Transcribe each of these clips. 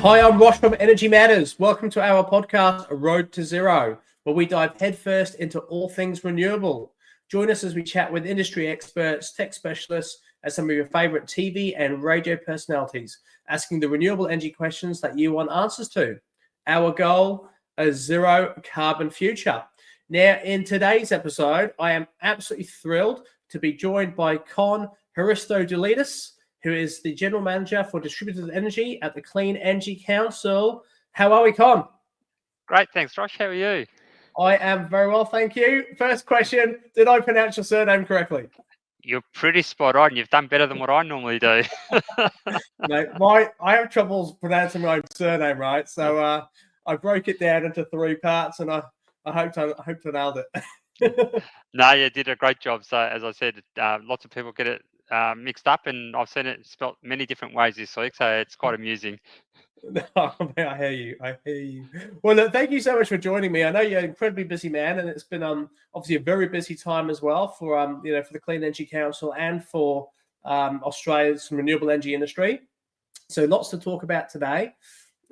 Hi, I'm Rosh from Energy Matters. Welcome to our podcast, A Road to Zero, where we dive headfirst into all things renewable. Join us as we chat with industry experts, tech specialists, and some of your favorite TV and radio personalities, asking the renewable energy questions that you want answers to. Our goal, a zero carbon future. Now, in today's episode, I am absolutely thrilled to be joined by Con Hristodoulidis, who is the General Manager for Distributed Energy at the Clean Energy Council. How are we, Con? Great, thanks, Rosh. How are you? I am very well, thank you. First question, did I pronounce your surname correctly? You're pretty spot on. You've done better than what I normally do. No, I have troubles pronouncing my own surname, right? So I broke it down into three parts, and I hope to nailed it. No, you did a great job. So, as I said, lots of people get it mixed up, and I've seen it spelt many different ways this week, so it's quite amusing. No, I hear you. Well, look, thank you so much for joining me. I know you're an incredibly busy man, and it's been obviously a very busy time as well for for the Clean Energy Council and for Australia's renewable energy industry. So lots to talk about today,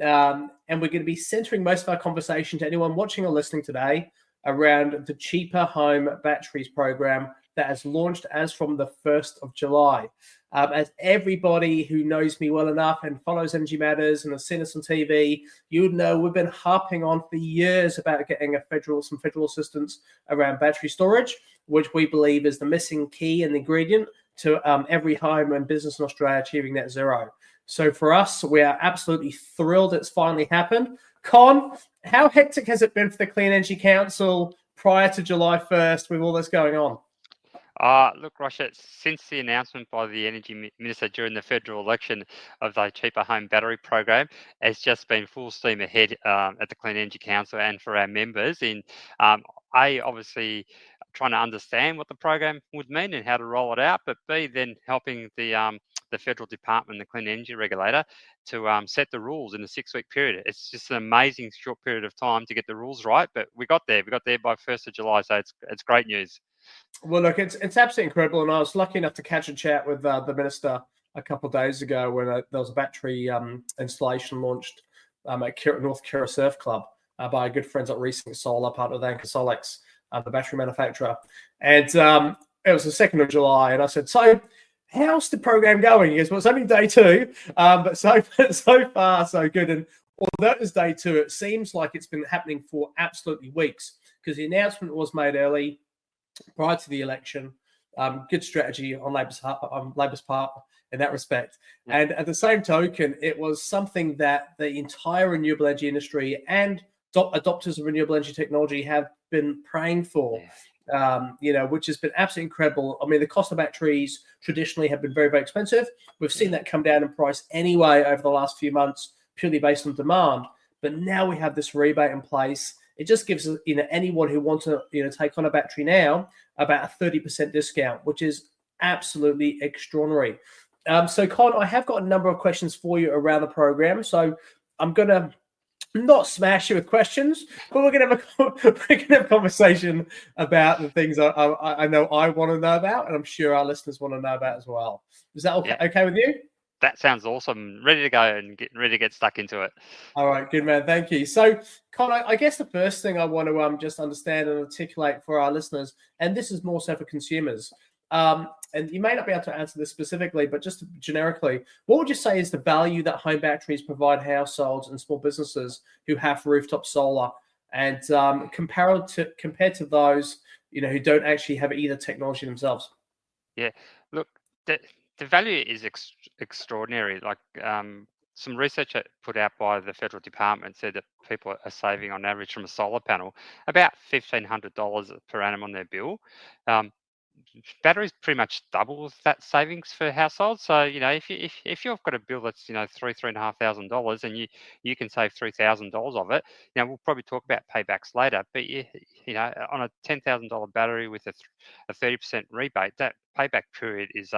and we're going to be centering most of our conversation to anyone watching or listening today around the Cheaper Home Batteries program that has launched as from the 1st of July. As everybody who knows me well enough and follows Energy Matters and has seen us on TV, you would know we've been harping on for years about getting some federal assistance around battery storage, which we believe is the missing key and ingredient to every home and business in Australia achieving net zero. So for us, we are absolutely thrilled it's finally happened. Con, how hectic has it been for the Clean Energy Council prior to July 1st with all this going on? Look, Roshan, since the announcement by the Energy Minister during the federal election of the Cheaper Home Battery Program, it's just been full steam ahead at the Clean Energy Council and for our members in obviously trying to understand what the program would mean and how to roll it out, but B, then helping the federal department, the Clean Energy Regulator, to set the rules in a 6-week period. It's just an amazing short period of time to get the rules right, but we got there. We got there by 1st of July, so it's great news. Well, look, it's absolutely incredible, and I was lucky enough to catch a chat with the minister a couple of days ago when there was a battery installation launched at North Kira Surf Club by our good friends at Recent Solar, part of Anchor Solex, the battery manufacturer. And it was the 2nd of July, and I said, so how's the program going? He goes, well, it's only day 2, but so far, so good. And although it was day 2, it seems like it's been happening for absolutely weeks because the announcement was made early, prior to the election. Good strategy on Labor's part in that respect. And at the same token, it was something that the entire renewable energy industry and adopters of renewable energy technology have been praying for, which has been absolutely incredible. I mean, the cost of batteries traditionally have been very, very expensive. We've seen that come down in price anyway over the last few months, purely based on demand. But now we have this rebate in place. It just gives anyone who wants to take on a battery now about a 30% discount, which is absolutely extraordinary. So, Con, I have got a number of questions for you around the program. So I'm going to not smash you with questions, but we're going to have a conversation about the things I know I want to know about, and I'm sure our listeners want to know about as well. Is that okay with you? That sounds awesome. Ready to go and ready to get stuck into it. All right, good man. Thank you. So, Con, I guess the first thing I want to just understand and articulate for our listeners, and this is more so for consumers, and you may not be able to answer this specifically, but just generically, what would you say is the value that home batteries provide households and small businesses who have rooftop solar, and compared to those who don't actually have either technology themselves? Yeah, look, the value is extraordinary. Like some research put out by the federal department said that people are saving on average from a solar panel about $1,500 per annum on their bill. Batteries pretty much double that savings for households. So if you've got a bill that's $3,500 and you can save $3,000 of it, we'll probably talk about paybacks later. But on a $10,000 battery with a 30% rebate, that payback period is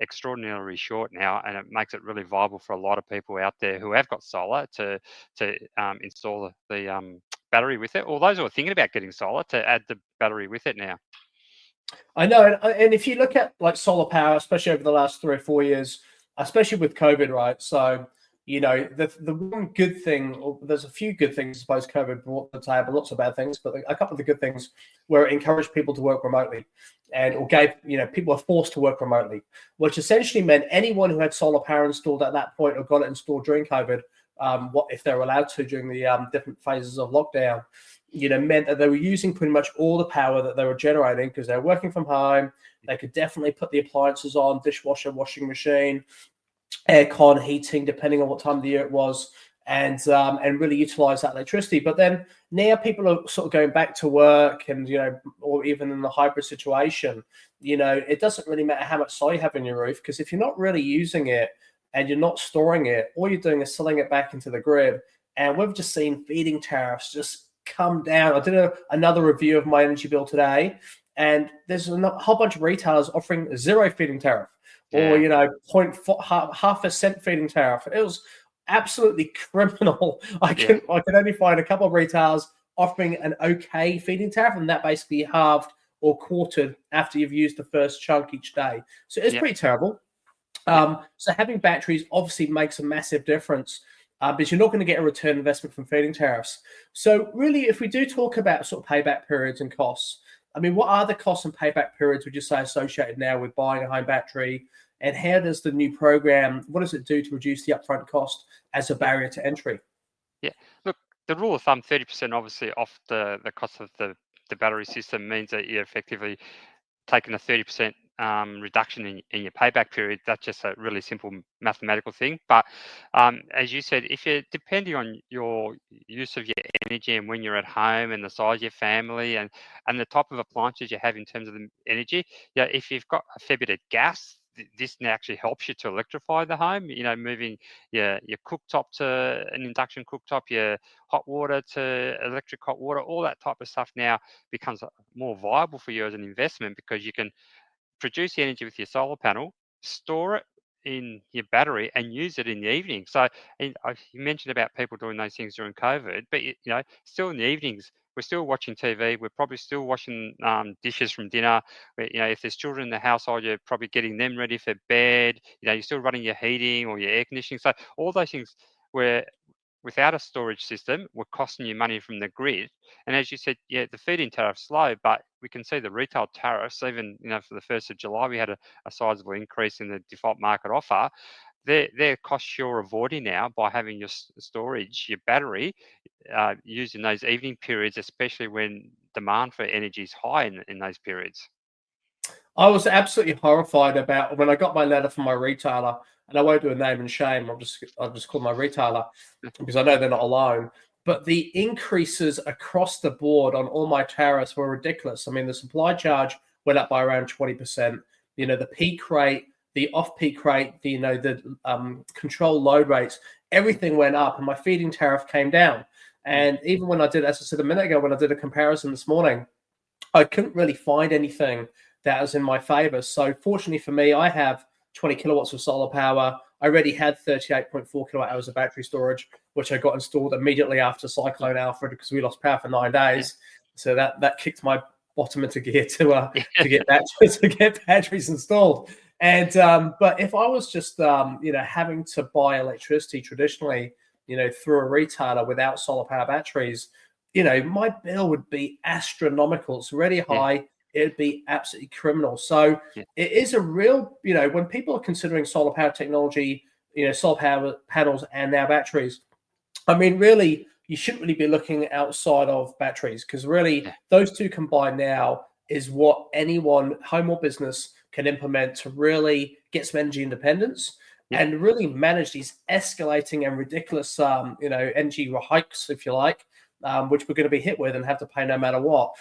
extraordinarily short now, and it makes it really viable for a lot of people out there who have got solar to install the battery with it, or those who are thinking about getting solar to add the battery with it now. I know, and if you look at like solar power, especially over the last 3 or 4 years, especially with COVID, right? So the one good thing, or there's a few good things I suppose COVID brought to the table, lots of bad things, but a couple of the good things were it encouraged people to work remotely, or gave people were forced to work remotely, which essentially meant anyone who had solar power installed at that point or got it installed during COVID, what if they were allowed to during the different phases of lockdown, meant that they were using pretty much all the power that they were generating because they were working from home. They could definitely put the appliances on, dishwasher, washing machine, aircon, heating, depending on what time of the year it was, and really utilize that electricity. But then now people are sort of going back to work, and or even in the hybrid situation, it doesn't really matter how much solar you have in your roof, because if you're not really using it and you're not storing it, all you're doing is selling it back into the grid. And we've just seen feeding tariffs just come down. I did another review of my energy bill today, and there's a whole bunch of retailers offering 0 feeding tariff, or half a cent feeding tariff. It was absolutely criminal. I can only find a couple of retailers offering an okay feeding tariff, and that basically halved or quartered after you've used the first chunk each day. So it's pretty terrible. So having batteries obviously makes a massive difference, but you're not going to get a return investment from feeding tariffs. So really, if we do talk about sort of payback periods and costs, I mean, what are the costs and payback periods would you say associated now with buying a home battery? And how does the new program, what does it do to reduce the upfront cost as a barrier to entry? Yeah, look, the rule of thumb, 30% obviously off the cost of the battery system means that you're effectively taking a 30% reduction in your payback period. That's just a really simple mathematical thing. But as you said, if you're depending on your use of your energy and when you're at home and the size of your family and the type of appliances you have in terms of the energy, if you've got a fair bit of gas, this actually helps you to electrify the home, moving your cooktop to an induction cooktop, your hot water to electric hot water, all that type of stuff now becomes more viable for you as an investment, because you can produce the energy with your solar panel, store it in your battery, and use it in the evening. So you mentioned about people doing those things during COVID, but still in the evenings, we're still watching TV. We're probably still washing dishes from dinner. If there's children in the household, you're probably getting them ready for bed. You're still running your heating or your air conditioning. So all those things where without a storage system, we're costing you money from the grid. And as you said, the feed-in tariff's low, but we can see the retail tariffs, even for the 1st of July, we had a sizable increase in the default market offer. They're costs you're avoiding now by having your storage, your battery, used in those evening periods, especially when demand for energy is high in those periods. I was absolutely horrified about when I got my letter from my retailer, and I won't do a name and shame. I'll just call my retailer because I know they're not alone. But the increases across the board on all my tariffs were ridiculous. I mean, the supply charge went up by around 20%. The peak rate, the off-peak rate, the control load rates, everything went up, and my feeding tariff came down. And even when I did, as I said a minute ago, when I did a comparison this morning, I couldn't really find anything that was in my favor. So fortunately for me, I have 20 kilowatts of solar power. I already had 38.4 kilowatt hours of battery storage, which I got installed immediately after Cyclone Alfred because we lost power for 9 days. So that kicked my bottom into gear to get batteries installed. And but if I was just having to buy electricity traditionally, through a retailer without solar power batteries, my bill would be astronomical. It's already high. It'd be absolutely criminal. So it is a real, when people are considering solar power technology, solar power panels and now batteries, I mean, really, you shouldn't really be looking outside of batteries, because really those two combined now is what anyone, home or business, can implement to really get some energy independence and really manage these escalating and ridiculous, energy hikes, if you like, which we're going to be hit with and have to pay no matter what.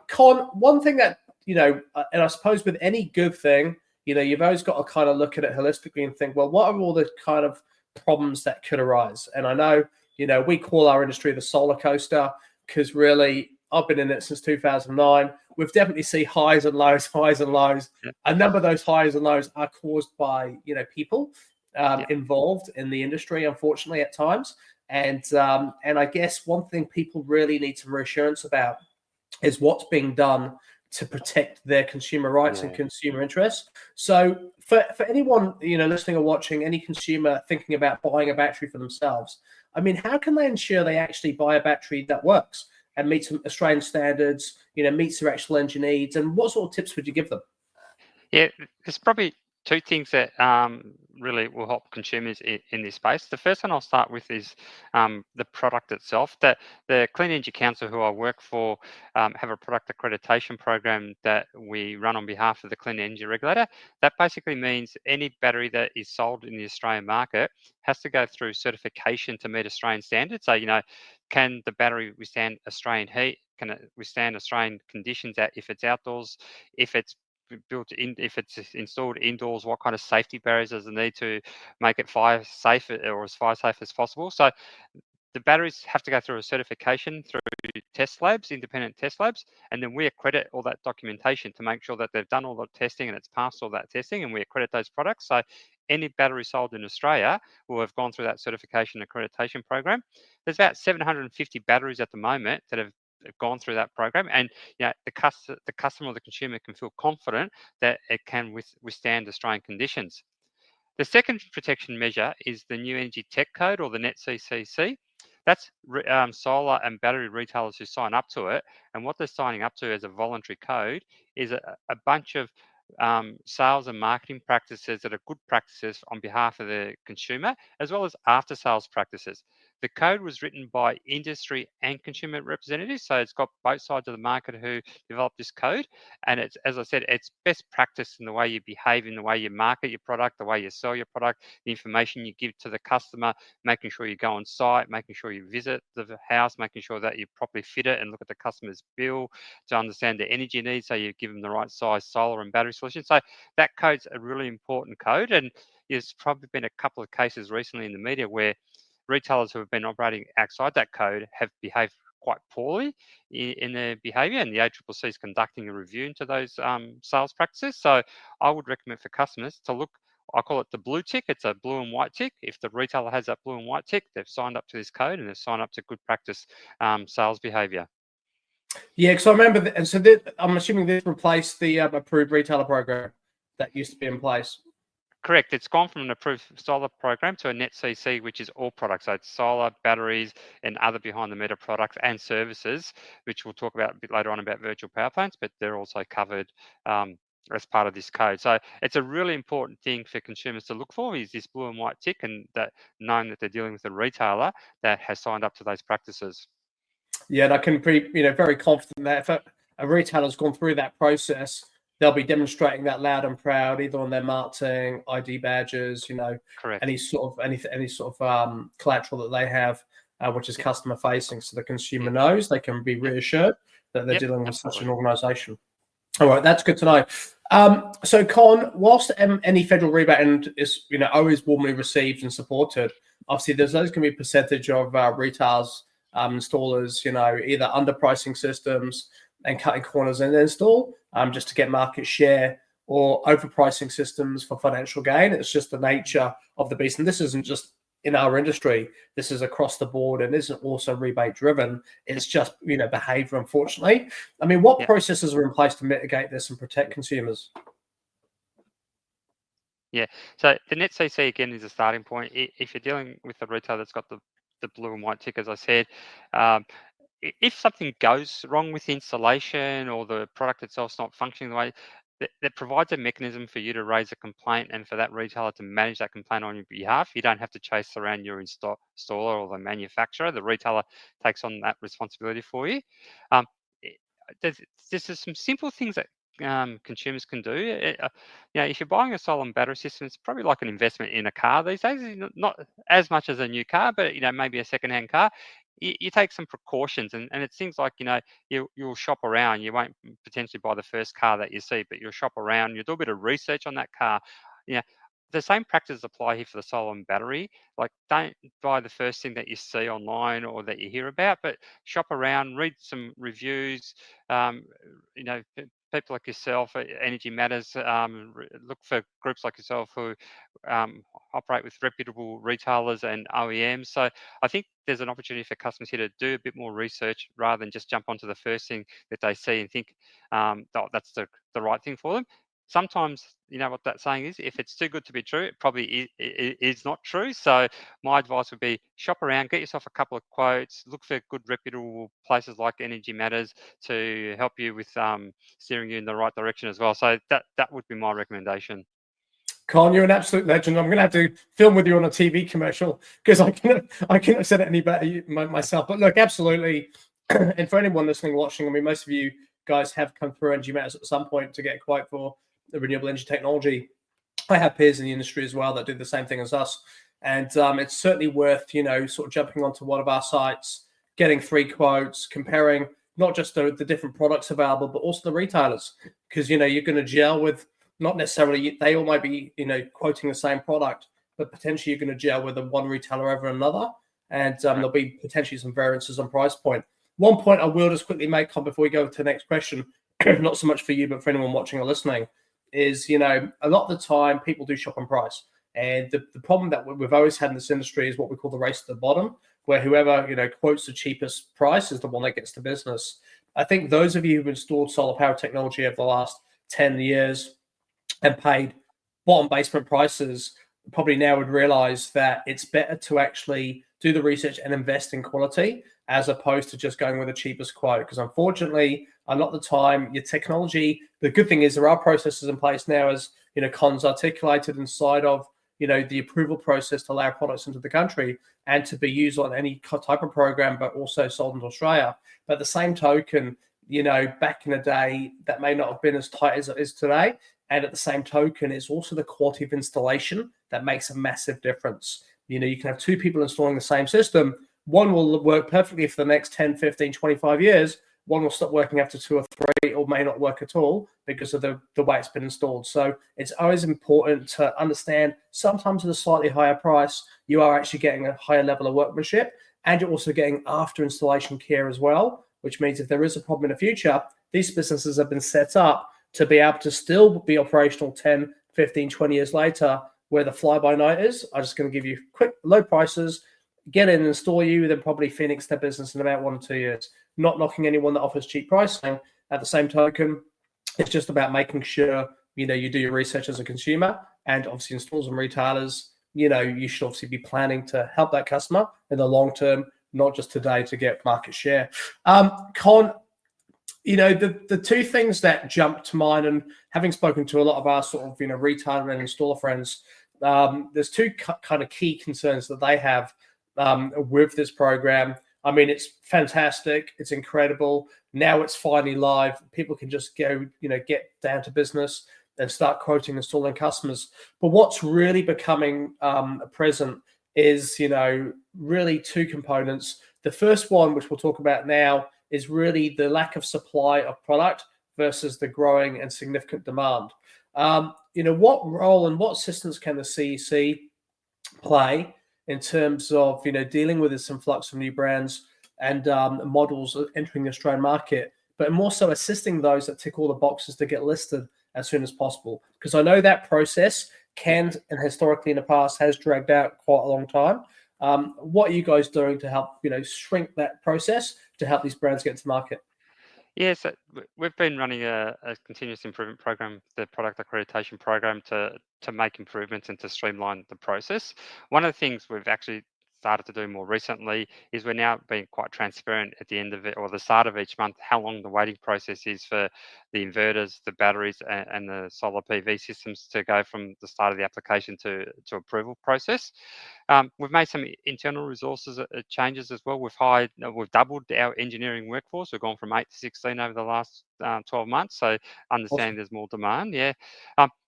Con, one thing that, and I suppose with any good thing, you've always got to kind of look at it holistically and think, well, what are all the kind of problems that could arise? And I know, we call our industry the solar coaster, because really, I've been in it since 2009. We've definitely seen highs and lows, highs and lows. A number of those highs and lows are caused by, people involved in the industry, unfortunately, at times. And I guess one thing people really need some reassurance about is what's being done to protect their consumer rights and consumer interests. So for anyone listening or watching, any consumer thinking about buying a battery for themselves, I mean, how can they ensure they actually buy a battery that works and meets Australian standards, meets their actual engine needs, and what sort of tips would you give them? Yeah, there's probably two things that really will help consumers in this space. The first one I'll start with is the product itself. That the Clean Energy Council, who I work for, have a product accreditation program that we run on behalf of the Clean Energy Regulator. That basically means any battery that is sold in the Australian market has to go through certification to meet Australian standards. So, can the battery withstand Australian heat? Can it withstand Australian conditions if it's outdoors? If it's built in, if it's installed indoors, what kind of safety barriers does it need to make it fire safe or as fire safe as possible? So the batteries have to go through a certification through test labs, independent test labs, and then we accredit all that documentation to make sure that they've done all the testing and it's passed all that testing, and we accredit those products. So any battery sold in Australia will have gone through that certification accreditation program. There's about 750 batteries at the moment that have gone through that program, and the customer or the consumer can feel confident that it can withstand Australian conditions. The second protection measure is the new energy tech code, or the NETCCC. That's solar and battery retailers who sign up to it, and what they're signing up to as a voluntary code is a bunch of sales and marketing practices that are good practices on behalf of the consumer, as well as after sales practices. The code was written by industry and consumer representatives, so it's got both sides of the market who developed this code. And it's, as I said, it's best practice in the way you behave, in the way you market your product, the way you sell your product, the information you give to the customer, making sure you go on site, making sure you visit the house, making sure that you properly fit it and look at the customer's bill to understand their energy needs, so you give them the right size solar and battery solution. So that code's a really important code, and there's probably been a couple of cases recently in the media where retailers who have been operating outside that code have behaved quite poorly in their behaviour, and the ACCC is conducting a review into those sales practices. So I would recommend for customers to look. I call it the blue tick. It's a blue and white tick. If the retailer has that blue and white tick, they've signed up to this code and they've signed up to good practice sales behaviour. Yeah, because I remember, and so I'm assuming this replaced the approved retailer program that used to be in place. Correct. It's gone from an approved solar program to a NETCC, which is all products. So it's solar, batteries, and other behind-the-meter products and services, which we'll talk about a bit later on about virtual power plants, but they're also covered as part of this code. So it's a really important thing for consumers to look for, is this blue and white tick, and that knowing that they're dealing with a retailer that has signed up to those practices. Yeah, and I can be very confident that if a retailer's gone through that process, they'll be demonstrating that loud and proud, either on their marketing, ID badges, Correct. any sort of collateral that they have, which is customer facing, so the consumer knows they can be reassured that they're dealing with such an organisation. All right, that's good to know. So, Con, whilst any federal rebate is always warmly received and supported, obviously there's always going to be a percentage of retailers, installers, either underpricing systems and cutting corners in the install just to get market share, or overpricing systems for financial gain. It's just the nature of the beast. And this isn't just in our industry. This is across the board and isn't also rebate driven. It's just, behavior, unfortunately. I mean, what processes are in place to mitigate this and protect consumers? Yeah, so the NETCC again is a starting point. If you're dealing with a retailer that's got the blue and white tick, as I said, if something goes wrong with installation or the product itself's not functioning the way, that provides a mechanism for you to raise a complaint and for that retailer to manage that complaint on your behalf. You don't have to chase around your installer or the manufacturer. The retailer takes on that responsibility for you. There's some simple things that consumers can do. If you're buying a solar and battery system, it's probably like an investment in a car these days. Not as much as a new car, but maybe a second-hand car. You take some precautions, and it's things like you'll shop around. You won't potentially buy the first car that you see, but you'll shop around. You'll do a bit of research on that car. The same practices apply here for the solar and battery. Like, don't buy the first thing that you see online or that you hear about, but shop around, read some reviews. People like yourself, Energy Matters, look for groups like yourself who operate with reputable retailers and OEMs. So I think there's an opportunity for customers here to do a bit more research rather than just jump onto the first thing that they see and think that's the right thing for them. sometimes, you know what that saying is, if it's too good to be true, it probably is not true. So my advice would be shop around, get yourself a couple of quotes, look for good reputable places like Energy Matters to help you with steering you in the right direction as well. So that would be my recommendation. Con, you're an absolute legend. I'm going to have to film with you on a TV commercial because I couldn't have said it any better myself. But look, absolutely. And for anyone listening, watching, I mean, most of you guys have come through Energy Matters at some point to get a quote for the renewable energy technology. I have peers in the industry as well that do the same thing as us. And it's certainly worth, sort of jumping onto one of our sites, getting 3 quotes, comparing not just the different products available, but also the retailers. Because, you're going to gel with, not necessarily, they all might be, quoting the same product, but potentially you're going to gel with one retailer over another. And there'll be potentially some variances on price point. One point I will just quickly make, Con, before we go to the next question, not so much for you, but for anyone watching or listening, is, a lot of the time people do shop on price. And the problem that we've always had in this industry is what we call the race to the bottom, where whoever, quotes the cheapest price is the one that gets the business. I think those of you who've installed solar power technology over the last 10 years and paid bottom basement prices probably now would realize that it's better to actually do the research and invest in quality as opposed to just going with the cheapest quote. Because unfortunately, a lot of the time, your technology, the good thing is there are processes in place now, as Con's articulated inside of the approval process to allow products into the country and to be used on any type of program, but also sold into Australia. But at the same token, back in the day, that may not have been as tight as it is today. And at the same token, it's also the quality of installation that makes a massive difference. You can have 2 people installing the same system. One will work perfectly for the next 10, 15, 25 years. One will stop working after 2 or 3 or may not work at all because of the way it's been installed. So it's always important to understand sometimes at a slightly higher price, you are actually getting a higher level of workmanship, and you're also getting after installation care as well, which means if there is a problem in the future, these businesses have been set up to be able to still be operational 10, 15, 20 years later, where the fly-by-night is. I'm just going to give you quick, low prices, get in and install you, then probably Phoenix their business in about 1 or 2 years. Not knocking anyone that offers cheap pricing. At the same token, it's just about making sure, you do your research as a consumer, and obviously installers and retailers, you should obviously be planning to help that customer in the long term, not just today to get market share. Con, the 2 things that jump to mind, and having spoken to a lot of our sort of, retailer and installer friends, there's 2 kind of key concerns that they have with this program. I mean, it's fantastic. It's incredible. Now it's finally live. People can just go, get down to business and start quoting installing customers. But what's really becoming present is, really 2 components. The first one, which we'll talk about now, is really the lack of supply of product versus the growing and significant demand. What role and what assistance can the CEC play in terms of dealing with this influx of new brands and models entering the Australian market, but more so assisting those that tick all the boxes to get listed as soon as possible? Because I know that process can, and historically in the past has dragged out quite a long time. What are you guys doing to help shrink that process to help these brands get to market? Yes, we've been running a continuous improvement program, the product accreditation program, to make improvements and to streamline the process. One of the things we've actually started to do more recently is we're now being quite transparent at the end of it, or the start of each month, how long the waiting process is for the inverters, the batteries, and the solar PV systems to go from the start of the application to approval process. We've made some internal resources changes as well. We've doubled our engineering workforce. We've gone from 8 to 16 over the last 12 months. So understanding Awesome. there's more demand. Yeah.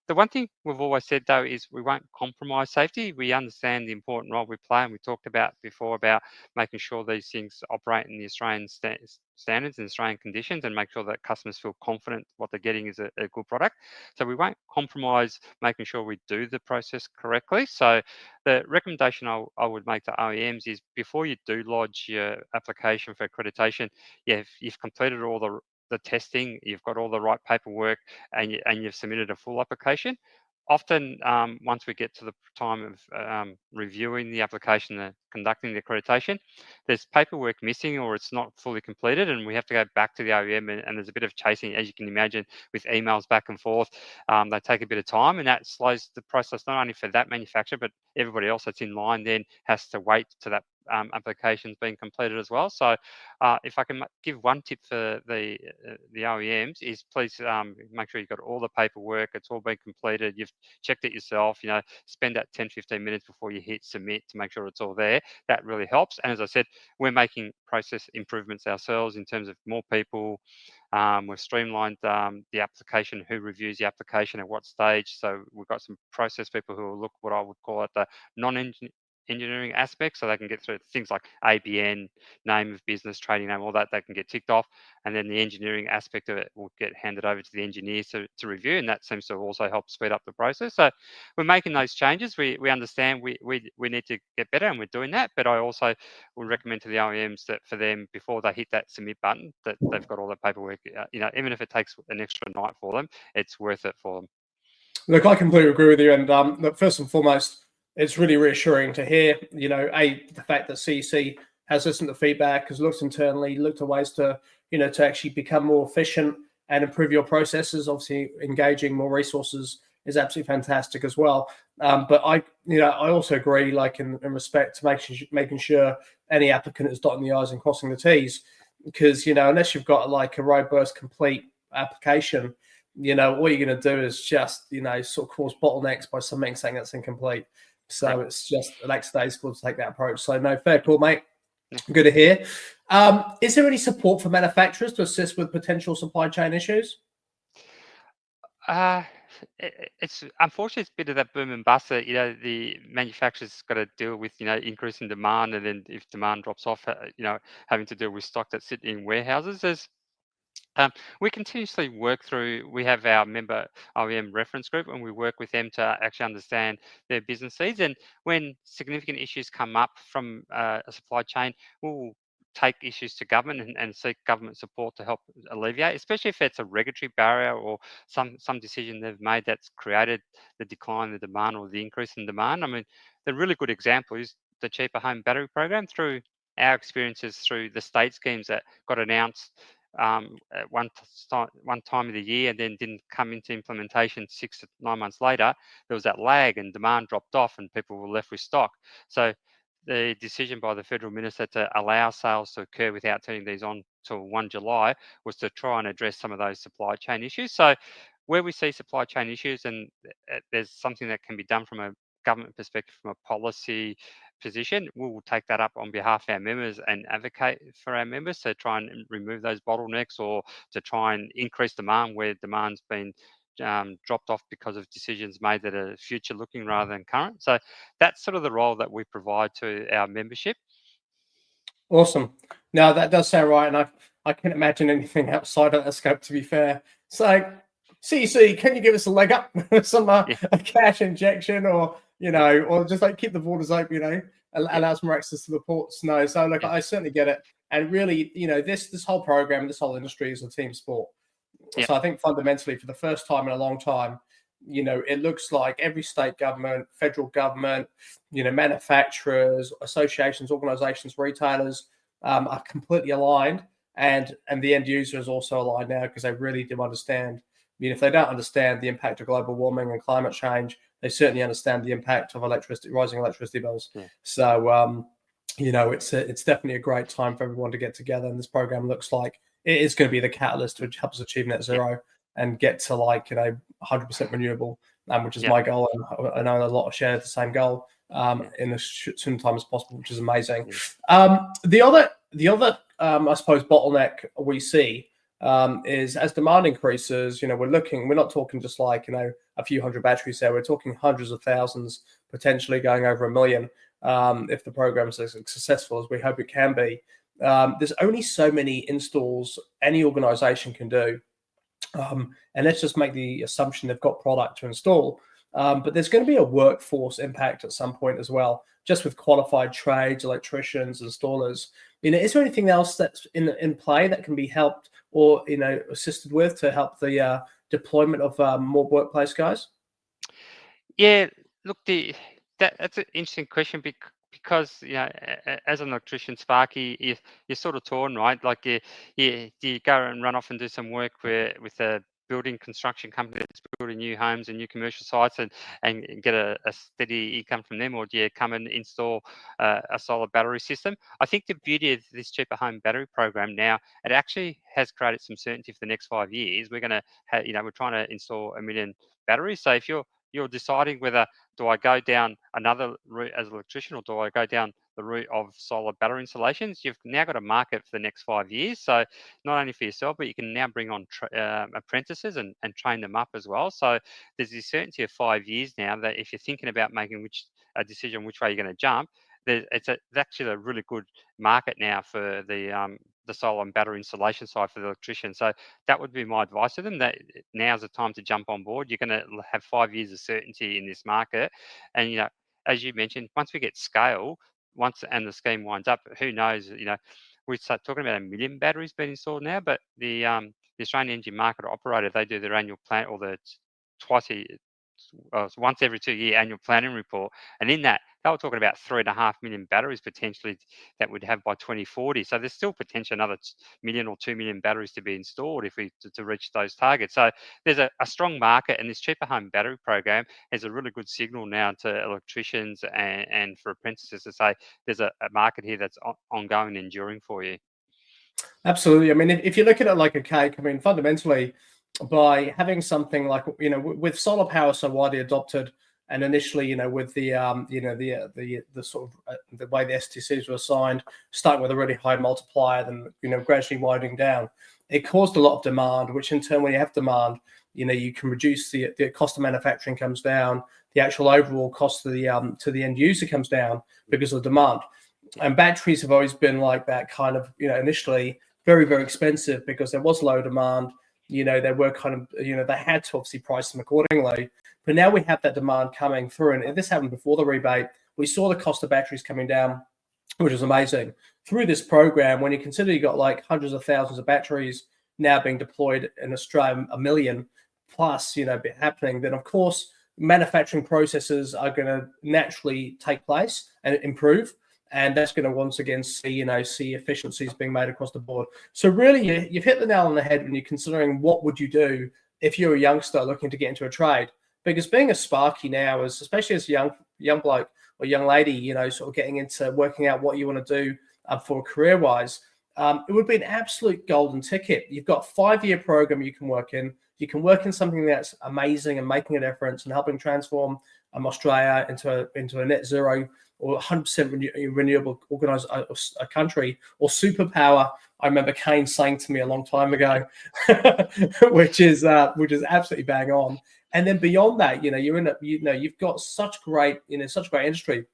The one thing we've always said, though, is we won't compromise safety. We understand the important role we play, and we talked about before about making sure these things operate in the Australian standards and Australian conditions, and make sure that customers feel confident what they're getting is a good product. So we won't compromise making sure we do the process correctly. So the recommendation I would make to OEMs is, before you do lodge your application for accreditation, you've completed all the testing, you've got all the right paperwork, and you've submitted a full application, often once we get to the time of reviewing the application and conducting the accreditation, there's paperwork missing or it's not fully completed, and we have to go back to the OEM, and there's a bit of chasing, as you can imagine, with emails back and forth. They take a bit of time, and that slows the process not only for that manufacturer, but everybody else that's in line then has to wait to that applications being completed as well. So if I can give one tip for the OEMs is please make sure you've got all the paperwork, it's all been completed, you've checked it yourself, spend that 10-15 minutes before you hit submit to make sure it's all there. That really helps. And as I said, we're making process improvements ourselves in terms of more people. We've streamlined the application, who reviews the application at what stage. So we've got some process people who will look what I would call it the non-engineering aspects, so they can get through things like ABN, name of business, trading name, all that they can get ticked off. And then the engineering aspect of it will get handed over to the engineers to review, and that seems to also help speed up the process. So we're making those changes. We understand we need to get better, and we're doing that. But I also would recommend to the OEMs that for them, before they hit that submit button, that they've got all that paperwork. Even if it takes an extra night for them, it's worth it for them. Look, I completely agree with you. And look, first and foremost, it's really reassuring to hear, the fact that CEC has listened to feedback, has looked internally, looked at ways to, to actually become more efficient and improve your processes. Obviously, engaging more resources is absolutely fantastic as well. But I also agree, like in respect to making sure any applicant is dotting the I's and crossing the T's, because, unless you've got like a robust, complete application, all you're going to do is just, sort of cause bottlenecks by submitting something that's incomplete. So it's just lackadaisical to take that approach. So no, fair call, mate. Good to hear. Is there any support for manufacturers to assist with potential supply chain issues? It's unfortunately it's a bit of that boom and bust that the manufacturers got to deal with increasing demand, and then if demand drops off, having to deal with stock that's sitting in warehouses. We continuously work through, we have our member OEM reference group, and we work with them to actually understand their business needs. And when significant issues come up from a supply chain, we'll take issues to government and seek government support to help alleviate, especially if it's a regulatory barrier or some decision they've made that's created the decline in the demand or the increase in demand. I mean, the really good example is the cheaper home battery program. Through our experiences through the state schemes that got announced at one time of the year and then didn't come into implementation 6 to 9 months later, there was that lag and demand dropped off and people were left with stock. So the decision by the federal minister to allow sales to occur without turning these on till 1 July was to try and address some of those supply chain issues. So where we see supply chain issues and there's something that can be done from a government perspective, from a policy position, we will take that up on behalf of our members and advocate for our members to try and remove those bottlenecks or to try and increase demand where demand's been dropped off because of decisions made that are future looking rather than current. So that's sort of the role that we provide to our membership. Awesome. No, that does sound right. And I can't imagine anything outside of that scope, to be fair. So CEC, can you give us a leg up, some a cash injection, or or just like keep the borders open, allow some more access to the ports? No, so look, I certainly get it, and really, this whole program, this whole industry is a team sport. So I think fundamentally, for the first time in a long time, it looks like every state government, federal government, manufacturers, associations, organizations, retailers are completely aligned, and the end user is also aligned now because they really do understand. If they don't understand the impact of global warming and climate change, they certainly understand the impact of rising electricity bills. So, it's definitely a great time for everyone to get together. And this program looks like it is going to be the catalyst which helps us achieve net zero and get to 100% renewable, which is my goal. And I know a lot share the same goal in as soon time as possible, which is amazing. The other, I suppose, bottleneck we see is as demand increases, we're not talking just a few hundred batteries there. We're talking hundreds of thousands, potentially going over 1 million if the program is as successful as we hope it can be. There's only so many installs any organization can do. And let's just make the assumption they've got product to install. But there's going to be a workforce impact at some point as well, just with qualified trades, electricians, installers. Is there anything else that's in play that can be helped or assisted with to help the deployment of more workplace guys? Yeah, look, that's an interesting question because as an electrician, Sparky, you're sort of torn, right? Like you go and run off and do some work with a building construction company that's building new homes and new commercial sites and get a steady income from them, or do you come and install a solar battery system? I think the beauty of this cheaper home battery program now, it actually has created some certainty for the next 5 years. We're going to have, we're trying to install 1 million batteries. So if you're deciding whether do I go down another route as an electrician or do I go down the route of solar battery installations, you've now got a market for the next 5 years. So not only for yourself, but you can now bring on apprentices and train them up as well. So there's this certainty of 5 years now that if you're thinking about making a decision which way you're going to jump, it's actually a really good market now for the solar and battery installation side for the electrician. So that would be my advice to them, that now's the time to jump on board. You're going to have 5 years of certainty in this market. And, as you mentioned, once we get scale, and the scheme winds up, who knows, we start talking about 1 million batteries being installed now, but the Australian Energy Market Operator, they do their annual plan, or the once every 2 year annual planning report. And in that, they were talking about 3.5 million batteries potentially that we'd have by 2040. So there's still potential another 1 million or 2 million batteries to be installed if we to reach those targets. So there's a strong market, and this cheaper home battery program is a really good signal now to electricians and for apprentices to say there's a market here that's ongoing and enduring for you. Absolutely. I mean, if you look at it like a cake, I mean, fundamentally, by having something like, with solar power so widely adopted, and initially, with the sort of the way the STCs were assigned, starting with a really high multiplier, then gradually widening down, it caused a lot of demand. Which in turn, when you have demand, you can reduce the cost of manufacturing comes down, the actual overall cost to the end user comes down because of demand. And batteries have always been like that kind of, initially very, very expensive because there was low demand. They were kind of, they had to obviously price them accordingly. But now we have that demand coming through. And this happened before the rebate. We saw the cost of batteries coming down, which is amazing. Through this program, when you consider you got like hundreds of thousands of batteries now being deployed in Australia, 1 million plus, happening, then of course, manufacturing processes are going to naturally take place and improve. And that's going to once again see efficiencies being made across the board. So really, you've hit the nail on the head when you're considering what would you do if you're a youngster looking to get into a trade. Because being a Sparky now, especially as a young bloke or young lady, sort of getting into working out what you want to do for career-wise, it would be an absolute golden ticket. You've got a 5-year program you can work in. You can work in something that's amazing and making a difference and helping transform Australia into a net zero or 100% renewable organized a country, or superpower. I remember Kane saying to me a long time ago, which is absolutely bang on. And then beyond that, you've got such great industry,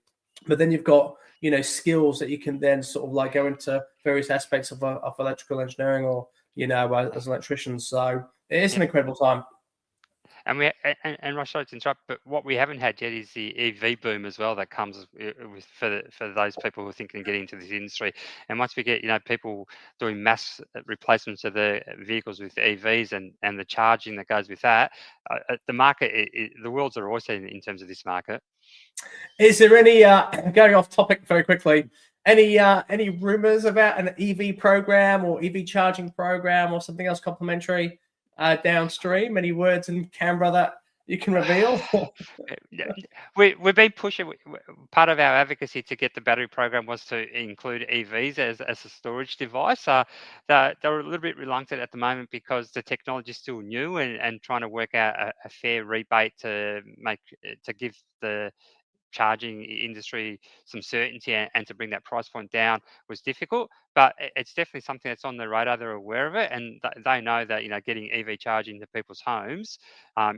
but then you've got skills that you can then sort of like go into various aspects of electrical engineering or as an electrician. So it is an incredible time. And Rosh, sorry to interrupt, but what we haven't had yet is the EV boom as well that comes with for those people who are thinking of getting into this industry. And once we get people doing mass replacements of the vehicles with EVs and the charging that goes with that, the market, the world's are oyster in terms of this market. Is there any going off topic very quickly? Any rumors about an EV program or EV charging program or something else complementary downstream? Any words in Canberra that you can reveal? We've been pushing. Part of our advocacy to get the battery program was to include EVs as a storage device. They're a little bit reluctant at the moment because the technology is still new and trying to work out a fair rebate to give the charging industry some certainty and to bring that price point down was difficult, but it's definitely something that's on the radar. They're aware of it, and they know that getting EV charging to people's homes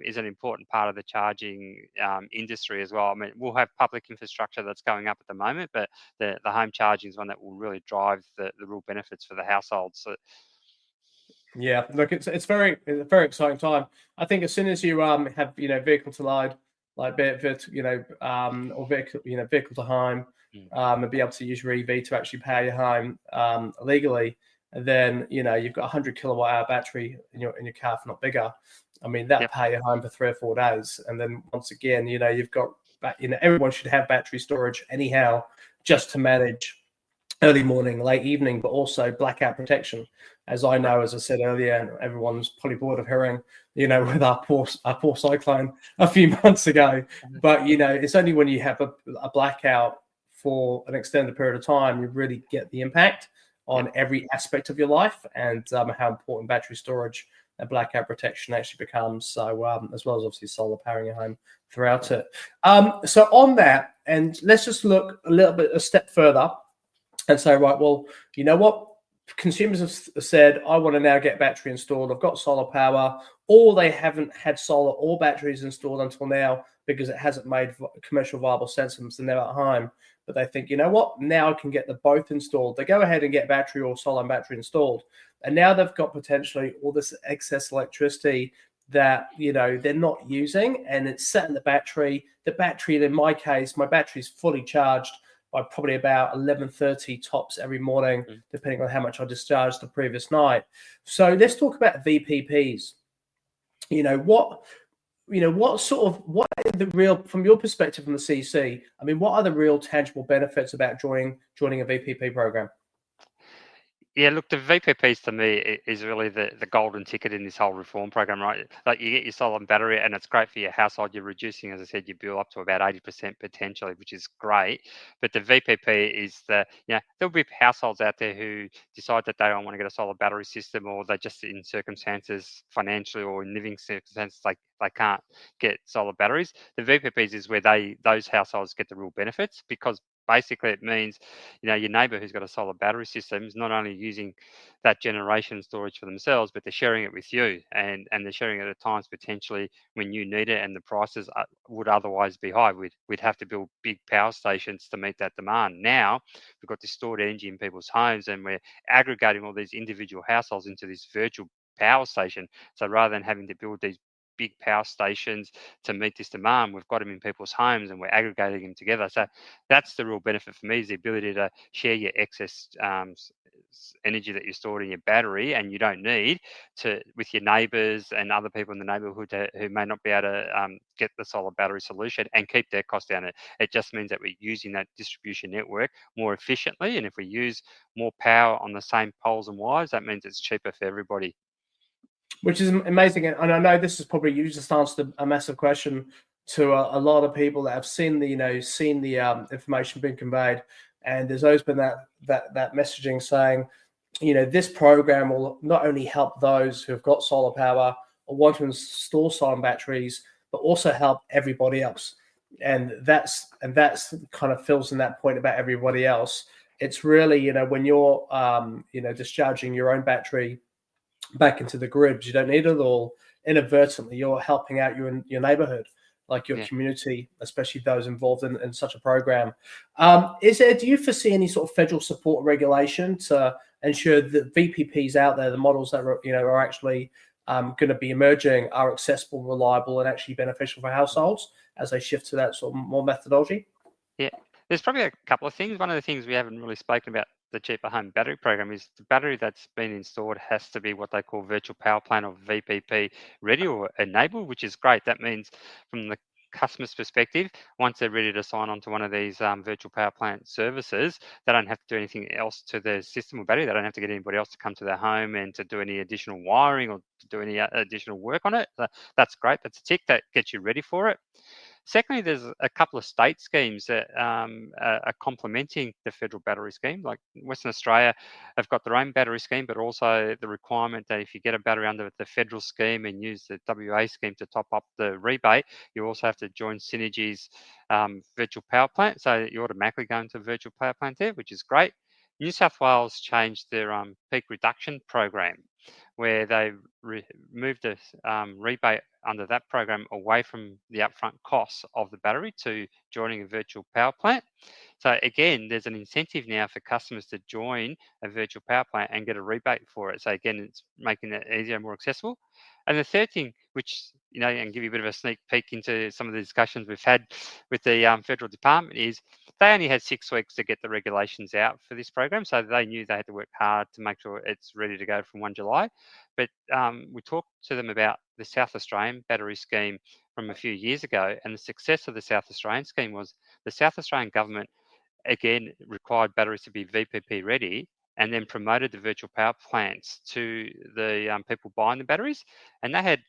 is an important part of the charging industry as well. I mean, we'll have public infrastructure that's going up at the moment, but the home charging is one that will really drive the real benefits for the households. So, yeah, look, it's a very exciting time. I think as soon as you have vehicle to load, like or vehicle to home, and be able to use your EV to actually power your home legally, then you've got a 100 kilowatt hour battery in your car, if not bigger. I mean, that'll power your home for 3 or 4 days. And then once again, you've got, everyone should have battery storage anyhow, just to manage early morning, late evening, but also blackout protection. As I know, as I said earlier, everyone's probably bored of hearing, with our poor cyclone a few months ago. But, it's only when you have a blackout for an extended period of time, you really get the impact on every aspect of your life, and how important battery storage and blackout protection actually becomes. So, as well as obviously solar powering your home throughout it. So on that, and let's just look a step further and say, right, well, you know what? Consumers have said, I want to now get battery installed. I've got solar power, or they haven't had solar or batteries installed until now because it hasn't made commercial viable sense for them. So they're at home, but they think, you know what? Now I can get them both installed. They go ahead and get battery or solar and battery installed. And now they've got potentially all this excess electricity that, they're not using, and it's set in the battery. The battery, in my case, my battery is fully charged by probably about 11:30 tops every morning, depending on how much I discharged the previous night. So let's talk about VPPs. What are the real, from your perspective from the CC, I mean, what are the real tangible benefits about joining a VPP program? Yeah, look, the VPPs to me is really the golden ticket in this whole reform program, right? Like, you get your solar and battery, and it's great for your household. You're reducing, as I said, your bill up to about 80% potentially, which is great. But the VPP is there'll be households out there who decide that they don't want to get a solar battery system, or they're just in circumstances financially or in living circumstances like they can't get solar batteries. The VPPs is where those households get the real benefits, because basically it means, your neighbour who's got a solar battery system is not only using that generation storage for themselves, but they're sharing it with you, and they're sharing it at times potentially when you need it, and the prices would otherwise be high. We'd have to build big power stations to meet that demand. Now we've got this stored energy in people's homes, and we're aggregating all these individual households into this virtual power station. So rather than having to build these big power stations to meet this demand, we've got them in people's homes, and we're aggregating them together. So that's the real benefit for me, is the ability to share your excess energy that you stored in your battery and you don't need with your neighbours and other people in the neighbourhood who may not be able to get the solar battery solution and keep their cost down. It just means that we're using that distribution network more efficiently, and if we use more power on the same poles and wires, that means it's cheaper for everybody. Which is amazing. And I know this is probably, you just answered a massive question to a lot of people that have seen the information being conveyed, and there's always been that messaging saying, this program will not only help those who have got solar power or want to install solar batteries, but also help everybody else. And that's kind of fills in that point about everybody else. It's really, when you're discharging your own battery back into the grid, you don't need it all. Inadvertently, you're helping out your neighborhood, like your community, especially those involved in such a program. Do you foresee any sort of federal support regulation to ensure that VPPs out there, the models that are actually going to be emerging, are accessible, reliable, and actually beneficial for households as they shift to that sort of more methodology? Yeah, there's probably a couple of things. One of the things we haven't really spoken about the cheaper home battery program is the battery that's been installed has to be what they call virtual power plant or VPP ready or enabled, which is great. That means from the customer's perspective, once they're ready to sign on to one of these virtual power plant services, they don't have to do anything else to their system or battery. They don't have to get anybody else to come to their home and to do any additional wiring or to do any additional work on it. That's great. That's a tick that gets you ready for it. Secondly, there's a couple of state schemes that are complementing the federal battery scheme. Like Western Australia have got their own battery scheme, but also the requirement that if you get a battery under the federal scheme and use the WA scheme to top up the rebate, you also have to join Synergy's virtual power plant. So you automatically go into virtual power plant there, which is great. New South Wales changed their peak reduction program, where they moved the rebate under that program away from the upfront costs of the battery to joining a virtual power plant. So again, there's an incentive now for customers to join a virtual power plant and get a rebate for it. So again, it's making it easier and more accessible. And the third thing, which and give you a bit of a sneak peek into some of the discussions we've had with the federal department, is they only had 6 weeks to get the regulations out for this program, so they knew they had to work hard to make sure it's ready to go from 1 July. But we talked to them about the South Australian battery scheme from a few years ago, and the success of the South Australian scheme was the South Australian government, again, required batteries to be VPP ready, and then promoted the virtual power plants to the people buying the batteries. And they had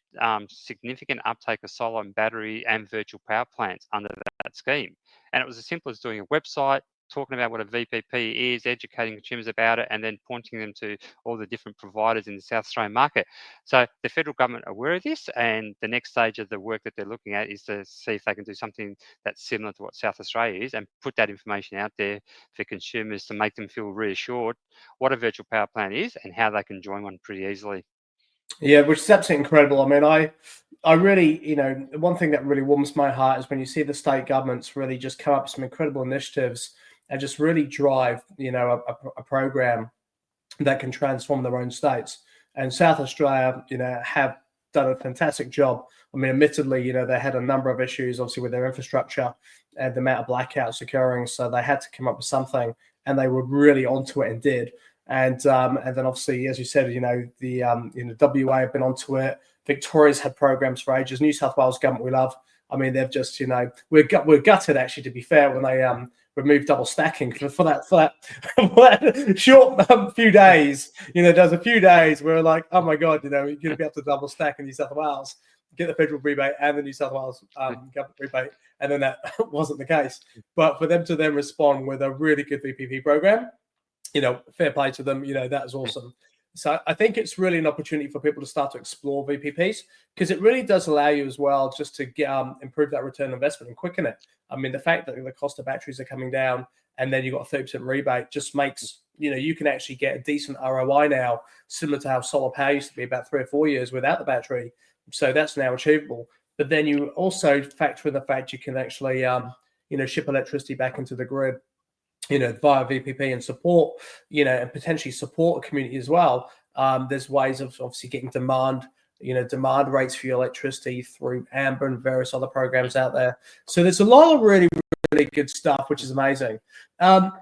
significant uptake of solar and battery and virtual power plants under that scheme. And it was as simple as doing a website, talking about what a VPP is, educating consumers about it, and then pointing them to all the different providers in the South Australian market. So the federal government are aware of this, and the next stage of the work that they're looking at is to see if they can do something that's similar to what South Australia is, and put that information out there for consumers to make them feel reassured what a virtual power plant is and how they can join one pretty easily. Yeah, which is absolutely incredible. I mean, I really, one thing that really warms my heart is when you see the state governments really just come up with some incredible initiatives and just really drive, a program that can transform their own states. And South Australia, have done a fantastic job. I mean, admittedly, they had a number of issues, obviously, with their infrastructure and the amount of blackouts occurring. So they had to come up with something, and they were really onto it and did. And then obviously, as you said, the WA have been onto it. Victoria's had programs for ages. New South Wales government, we love. I mean, they've just, we're gutted, actually, to be fair, when they removed double stacking for that short few days. There's a few days where like, oh my god, you're going to be able to double stack in New South Wales, get the federal rebate and the New South Wales government rebate, and then that wasn't the case. But for them to then respond with a really good VPP program, fair play to them. That is awesome. So I think it's really an opportunity for people to start to explore VPPs, because it really does allow you as well just to get, improve that return on investment and quicken it. I mean, the fact that the cost of batteries are coming down and then you've got a 30% rebate just makes, you can actually get a decent ROI now, similar to how solar power used to be about 3 or 4 years without the battery. So that's now achievable. But then you also factor in the fact you can actually, ship electricity back into the grid, via VPP and support, and potentially support a community as well. There's ways of obviously getting demand rates for your electricity through Amber and various other programs out there. So there's a lot of really, really good stuff, which is amazing. Con,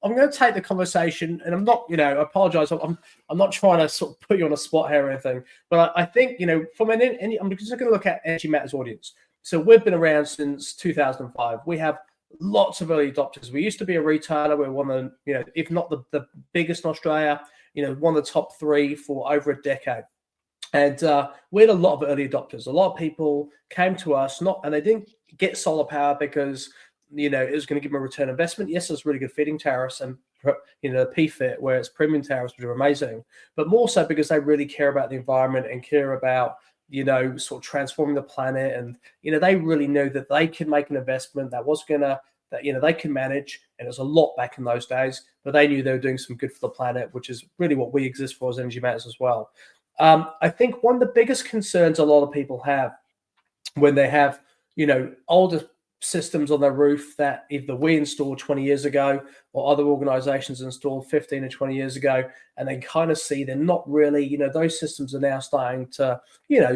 I'm going to take the conversation, and I'm not, I apologize. I'm not trying to sort of put you on a spot here or anything, but I think, from I'm just going to look at Energy Matters audience. So we've been around since 2005. We have lots of early adopters. We used to be a retailer. We're one of the, if not the biggest in Australia, one of the top 3 for over a decade. And we had a lot of early adopters. A lot of people came to us, and they didn't get solar power because, it was going to give them a return investment. Yes, there's really good feed-in tariffs and, the PFIT, where it's premium tariffs, which are amazing, but more so because they really care about the environment and care about, sort of transforming the planet. And, they really knew that they could make an investment that was going to, that, they can manage. And it was a lot back in those days, but they knew they were doing some good for the planet, which is really what we exist for as Energy Matters as well. I think one of the biggest concerns a lot of people have when they have, older systems on their roof that either we installed 20 years ago or other organizations installed 15 or 20 years ago, and they kind of see they're not really, those systems are now starting to,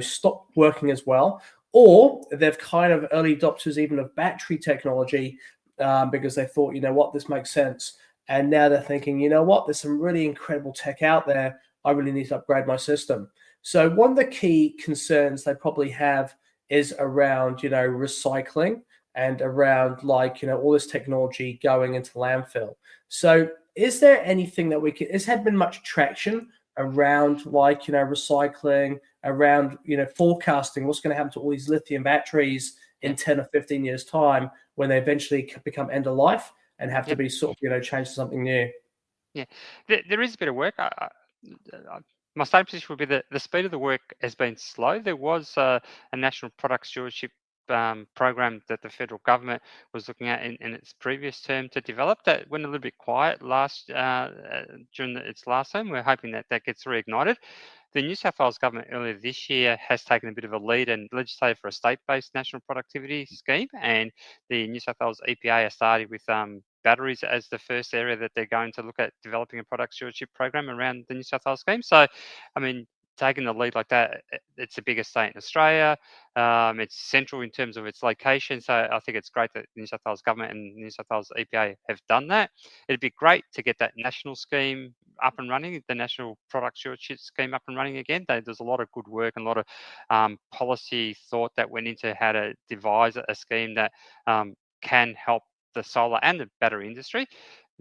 stop working as well, or they've kind of early adopters even of battery technology because they thought, what, this makes sense. And now they're thinking, there's some really incredible tech out there. I really need to upgrade my system. So one of the key concerns they probably have is around, recycling and around all this technology going into landfill. So is there anything that we can, has there been much traction around recycling, around, forecasting what's going to happen to all these lithium batteries in 10 or 15 years time when they eventually become end of life and have to be sort of, changed to something new? Yeah, there is a bit of work. My statement position would be that the speed of the work has been slow. There was a national product stewardship program that the federal government was looking at in its previous term to develop. That went a little bit quiet during its last term. We're hoping that gets reignited. The New South Wales government earlier this year has taken a bit of a lead and legislated for a state-based national productivity scheme, and the New South Wales EPA are starting with batteries as the first area that they're going to look at developing a product stewardship program around the New South Wales scheme. So, I mean, taking the lead like that. It's the biggest state in Australia. It's central in terms of its location. So I think it's great that the New South Wales government and New South Wales EPA have done that. It'd be great to get that national scheme up and running, the National Product Stewardship Scheme up and running again. There's a lot of good work and a lot of policy thought that went into how to devise a scheme that can help the solar and the battery industry.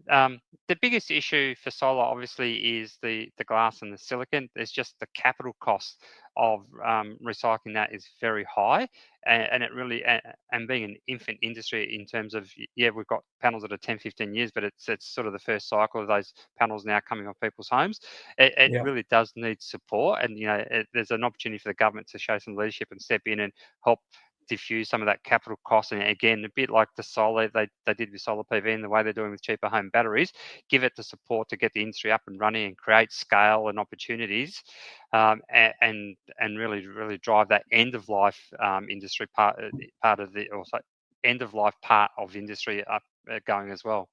The biggest issue for solar obviously is the glass and the silicon. There's just the capital cost of recycling that is very high, and it really, and being an infant industry in terms of, we've got panels that are 10, 15 years, but it's sort of the first cycle of those panels now coming off people's homes. It really does need support, and there's an opportunity for the government to show some leadership and step in and help diffuse some of that capital cost. And again, a bit like the solar they did with solar PV and the way they're doing with cheaper home batteries, give it the support to get the industry up and running and create scale and opportunities, and really drive that end of life industry part of the, also end of life part of industry up going as well.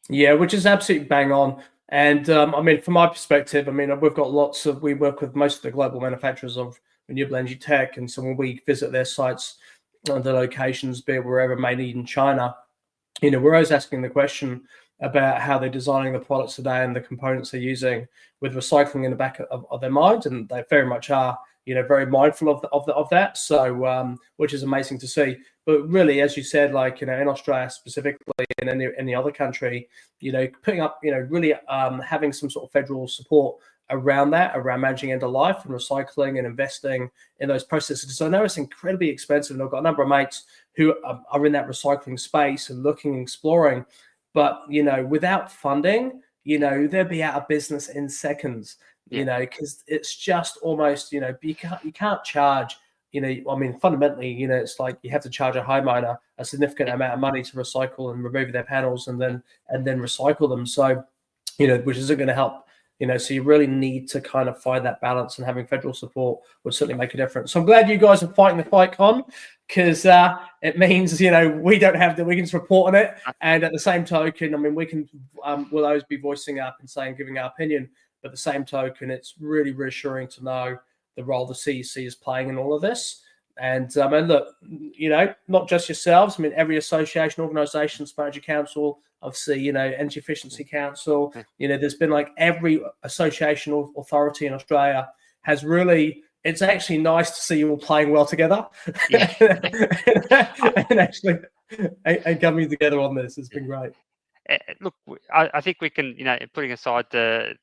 Yeah, which is absolutely bang on. And I mean, from my perspective, I mean, we work with most of the global manufacturers of renewable energy tech. And so when we visit their sites, the locations, be it wherever, maybe in China, we're always asking the question about how they're designing the products today and the components they're using with recycling in the back of their minds. And they very much are, very mindful of that. So, which is amazing to see. But really, as you said, like, in Australia specifically and any other country, putting up, really having some sort of federal support around managing end of life and recycling and investing in those processes. Because I know it's incredibly expensive, and I've got a number of mates who are in that recycling space and looking and exploring. But, without funding, they'll be out of business in seconds, because it's just almost, you can't charge, I mean, fundamentally, it's like you have to charge a homeowner a significant amount of money to recycle and remove their panels and then recycle them. So, which isn't going to help. So you really need to kind of find that balance, and having federal support would certainly make a difference. So I'm glad you guys are fighting the fight, Con, because it means, we don't have we can just report on it. And at the same token, I mean, we'll always be voicing up and giving our opinion. But at the same token, it's really reassuring to know the role the CEC is playing in all of this. And look, not just yourselves. I mean, every association, organisation, Energy Council, obviously, Energy Efficiency Council, there's been like every association or authority in Australia has really, it's actually nice to see you all playing well together and actually and coming together on this. It's been great. Look, I think we can, putting aside that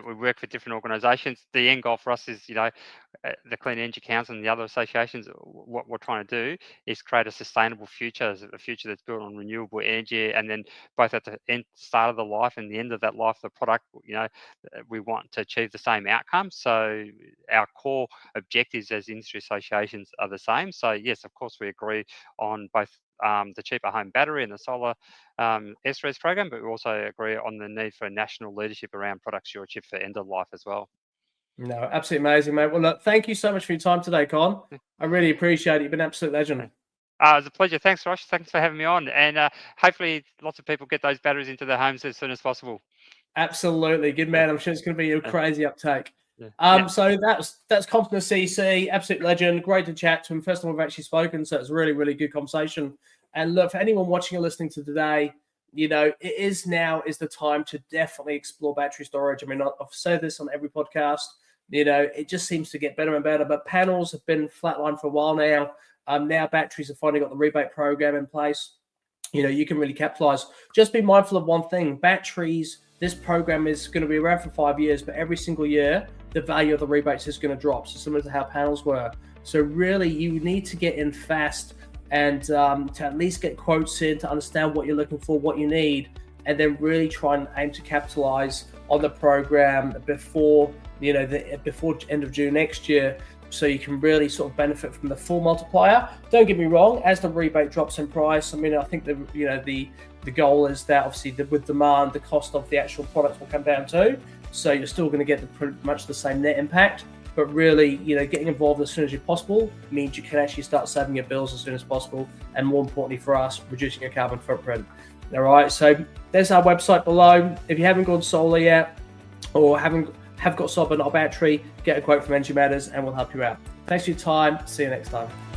we work for different organisations, the end goal for us is, the Clean Energy Council and the other associations, what we're trying to do is create a sustainable future, a future that's built on renewable energy, and then both at the start of the life and the end of that life, the product, we want to achieve the same outcome. So our core objectives as industry associations are the same. So yes, of course, we agree on both the cheaper home battery and the solar SRES program, but we also agree on the need for national leadership around product stewardship for end of life as well. No, absolutely amazing, mate. Well, look, thank you so much for your time today, Con. I really appreciate it. You've been an absolute legend. It was a pleasure. Thanks, Rosh. Thanks for having me on. And hopefully lots of people get those batteries into their homes as soon as possible. Absolutely. Good man. I'm sure it's going to be a crazy uptake. So that's Con from the CEC, absolute legend. Great to chat to him. First time we've actually spoken, so it's a really, really good conversation. And look, for anyone watching or listening to today, it is the time to definitely explore battery storage. I mean, I've said this on every podcast. It just seems to get better and better. But panels have been flatlined for a while now. Now batteries have finally got the rebate program in place. You can really capitalize. Just be mindful of one thing: batteries. This program is going to be around for 5 years, but every single year, the value of the rebates is going to drop. So similar to how panels were. So really, you need to get in fast and to at least get quotes in to understand what you're looking for, what you need, and then really try and aim to capitalize on the program before before end of June next year, so you can really sort of benefit from the full multiplier. Don't get me wrong, as the rebate drops in price, I mean, I think the goal is that obviously with demand, the cost of the actual products will come down too. So you're still going to get pretty much the same net impact. But really, getting involved as soon as possible means you can actually start saving your bills as soon as possible, and more importantly for us, reducing your carbon footprint. All right, so there's our website below. If you haven't gone solar yet, or haven't have got solar but not a battery, get a quote from Energy Matters and we'll help you out. Thanks for your time. See you next time.